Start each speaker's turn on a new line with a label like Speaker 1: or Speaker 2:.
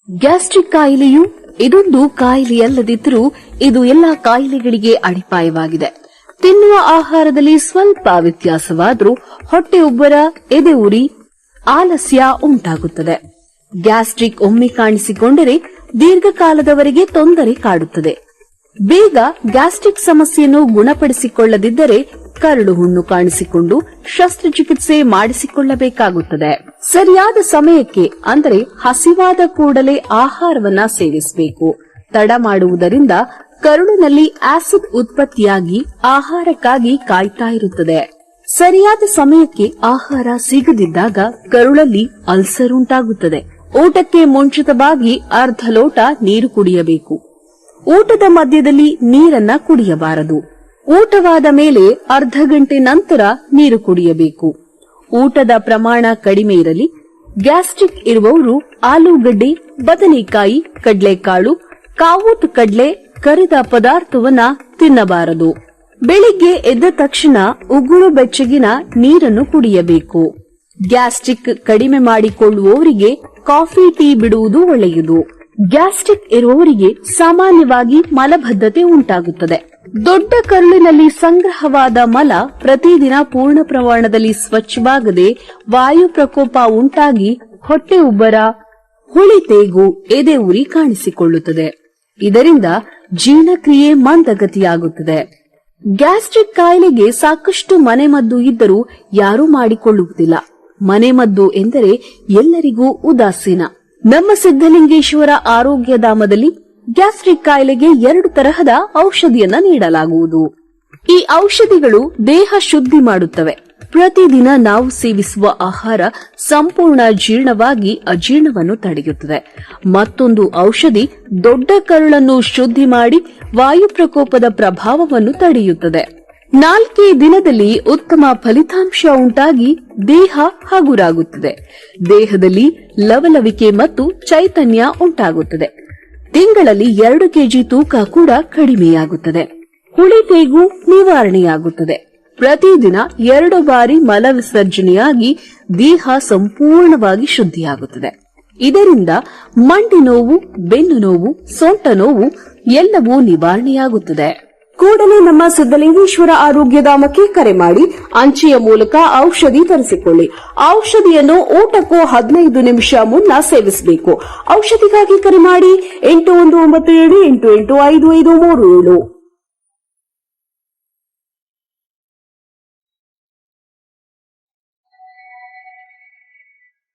Speaker 1: Gastric ಕಾಯಿಲೆಯು ಇದೊಂದು ಕಾಯಿಲೆಯಲ್ಲದಿದ್ದರೂ ಇದು ಎಲ್ಲಾ ಕಾಯಿಲೆಗಳಿಗೆ ಅಡಿಪಾಯವಾಗಿದೆ. ತಿನ್ನುವ ಆಹಾರದಲ್ಲಿ ಸ್ವಲ್ಪ ವ್ಯತ್ಯಾಸವಾದರೂ ಹೊಟ್ಟೆ ಉಬ್ಬರ, ಎದೆ ಉರಿ, ಆಲಸ್ಯ ಉಂಟಾಗುತ್ತದೆ. ಗ್ಯಾಸ್ಟ್ರಿಕ್ ಒಮ್ಮೆ ಕಾಣಿಸಿಕೊಂಡರೆ ದೀರ್ಘಕಾಲದವರೆಗೆ ತೊಂದರೆ ಕಾಡುತ್ತದೆ. ಬೇಗ ಗ್ಯಾಸ್ಟ್ರಿಕ್ ಸಮಸ್ಯೆಯನ್ನು ಗುಣಪಡಿಸಿಕೊಳ್ಳದಿದ್ದರೆ ಕರಳು ಹುಣ್ಣು ಕಾಣಿಸಿಕೊಂಡು ಶಸ್ತ್ರಚಿಕಿತ್ಸೆ ಮಾಡಿಸಿಕೊಳ್ಳಬೇಕಾಗುತ್ತದೆ. ಸರಿಯಾದ ಸಮಯಕ್ಕೆ ಅಂದರೆ ಹಸಿವಾದ ಕೂಡಲೇ ಆಹಾರವನ್ನ ಸೇವಿಸಬೇಕು. ತಡ ಮಾಡುವುದರಿಂದ ಕರುಳಿನಲ್ಲಿ ಆಸಿಡ್ ಉತ್ಪತ್ತಿಯಾಗಿ ಆಹಾರಕ್ಕಾಗಿ ಕಾಯ್ತಾ ಇರುತ್ತದೆ. ಸರಿಯಾದ ಸಮಯಕ್ಕೆ ಆಹಾರ ಸಿಗದಿದ್ದಾಗ ಕರುಳಲ್ಲಿ ಅಲ್ಸರ್ ಉಂಟಾಗುತ್ತದೆ. ಊಟಕ್ಕೆ ಮುಂಚಿತವಾಗಿ ಅರ್ಧ ಲೋಟ ನೀರು ಕುಡಿಯಬೇಕು. ಊಟದ ಮಧ್ಯದಲ್ಲಿ ನೀರನ್ನ ಕುಡಿಯಬಾರದು. ಊಟವಾದ ಮೇಲೆ ಅರ್ಧ ಗಂಟೆ ನಂತರ ನೀರು ಕುಡಿಯಬೇಕು. ಊಟದ ಪ್ರಮಾಣ ಕಡಿಮೆ ಇರಲಿ. ಗ್ಯಾಸ್ಟ್ರಿಕ್ ಇರುವವರು ಆಲೂಗಡ್ಡೆ, ಬದನೆಕಾಯಿ, ಕಡ್ಲೆಕಾಳು, ಕಾವೂತು ಕಡ್ಲೆ, ಕರಿದ ಪದಾರ್ಥವನ್ನ ತಿನ್ನಬಾರದು. ಬೆಳಿಗ್ಗೆ ಎದ್ದ ತಕ್ಷಣ ಉಗುಳು ಬೆಚ್ಚಗಿನ ನೀರನ್ನು ಕುಡಿಯಬೇಕು. ಗ್ಯಾಸ್ಟ್ರಿಕ್ ಕಡಿಮೆ ಮಾಡಿಕೊಳ್ಳುವವರಿಗೆ ಕಾಫಿ, ಟೀ ಬಿಡುವುದು ಒಳ್ಳೆಯದು. ಗ್ಯಾಸ್ಟ್ರಿಕ್ ಇರುವವರಿಗೆ ಸಾಮಾನ್ಯವಾಗಿ ಮಲಬದ್ಧತೆ ಉಂಟಾಗುತ್ತದೆ. ದೊಡ್ಡ ಕರುಳಿನಲ್ಲಿ ಸಂಗ್ರಹವಾದ ಮಲ ಪ್ರತಿದಿನ ಪೂರ್ಣ ಪ್ರಮಾಣದಲ್ಲಿ ಸ್ವಚ್ಛವಾಗದೆ ವಾಯು ಪ್ರಕೋಪ ಉಂಟಾಗಿ ಹೊಟ್ಟೆ ಉಬ್ಬರ, ಹುಳಿತೇಗು, ಎದೆ ಉರಿ ಕಾಣಿಸಿಕೊಳ್ಳುತ್ತದೆ. ಇದರಿಂದ ಜೀರ್ಣಕ್ರಿಯೆ ಮಂದಗತಿಯಾಗುತ್ತದೆ. ಗ್ಯಾಸ್ಟ್ರಿಕ್ ಕಾಯಿಲೆಗೆ ಸಾಕಷ್ಟು ಮನೆಮದ್ದು ಇದ್ದರೂ ಯಾರೂ ಮಾಡಿಕೊಳ್ಳುವುದಿಲ್ಲ. ಮನೆಮದ್ದು ಎಂದರೆ ಎಲ್ಲರಿಗೂ ಉದಾಸೀನ. ನಮ್ಮ ಸಿದ್ದಲಿಂಗೇಶ್ವರ ಆರೋಗ್ಯಧಾಮದಲ್ಲಿ ಗ್ಯಾಸ್ಟ್ರಿಕ್ ಕಾಯಿಲೆಗೆ 2 ತರಹದ ಔಷಧಿಯನ್ನ ನೀಡಲಾಗುವುದು. ಈ ಔಷಧಿಗಳು ದೇಹ ಶುದ್ಧಿ ಮಾಡುತ್ತವೆ. ಪ್ರತಿದಿನ ನಾವು ಸೇವಿಸುವ ಆಹಾರ ಸಂಪೂರ್ಣ ಜೀರ್ಣವಾಗಿ ಅಜೀರ್ಣವನ್ನು ತಡೆಯುತ್ತದೆ. ಮತ್ತೊಂದು ಔಷಧಿ ದೊಡ್ಡ ಕರುಳನ್ನು ಶುದ್ಧಿ ಮಾಡಿ ವಾಯು ಪ್ರಕೋಪದ ಪ್ರಭಾವವನ್ನು ತಡೆಯುತ್ತದೆ. 4 ದಿನದಲ್ಲಿ ಉತ್ತಮ ಫಲಿತಾಂಶ ಉಂಟಾಗಿ ದೇಹ ಹಗುರಾಗುತ್ತದೆ. ದೇಹದಲ್ಲಿ ಲವಲವಿಕೆ ಮತ್ತು ಚೈತನ್ಯ ಉಂಟಾಗುತ್ತದೆ. ತಿಂಗಳಲ್ಲಿ 2 ಕೆಜಿ ತೂಕ ಕೂಡ ಕಡಿಮೆಯಾಗುತ್ತದೆ. ಹುಳಿತೇಗು ನಿವಾರಣೆಯಾಗುತ್ತದೆ. ಪ್ರತಿದಿನ 2 ಬಾರಿ ಮಲ ವಿಸರ್ಜನೆಯಾಗಿ ದೇಹ ಸಂಪೂರ್ಣವಾಗಿ ಶುದ್ಧಿಯಾಗುತ್ತದೆ. ಇದರಿಂದ ಮಂಡಿ ನೋವು, ಬೆನ್ನು ನೋವು, ಸೊಂಟ ನೋವು ಎಲ್ಲವೂ ನಿವಾರಣೆಯಾಗುತ್ತದೆ. ಕೂಡಲೇ ನಮ್ಮ ಸಿದ್ದಲಿಂಗೇಶ್ವರ ಆರೋಗ್ಯಧಾಮಕ್ಕೆ ಕರೆ ಮಾಡಿ ಅಂಚೆಯ ಮೂಲಕ ಔಷಧಿ ತರಿಸಿಕೊಳ್ಳಿ. ಔಷಧಿಯನ್ನು ಊಟಕ್ಕೂ 15 ನಿಮಿಷ ಮುನ್ನ ಸೇವಿಸಬೇಕು. ಔಷಧಿಗಾಗಿ ಕರೆ ಮಾಡಿ 8197885537.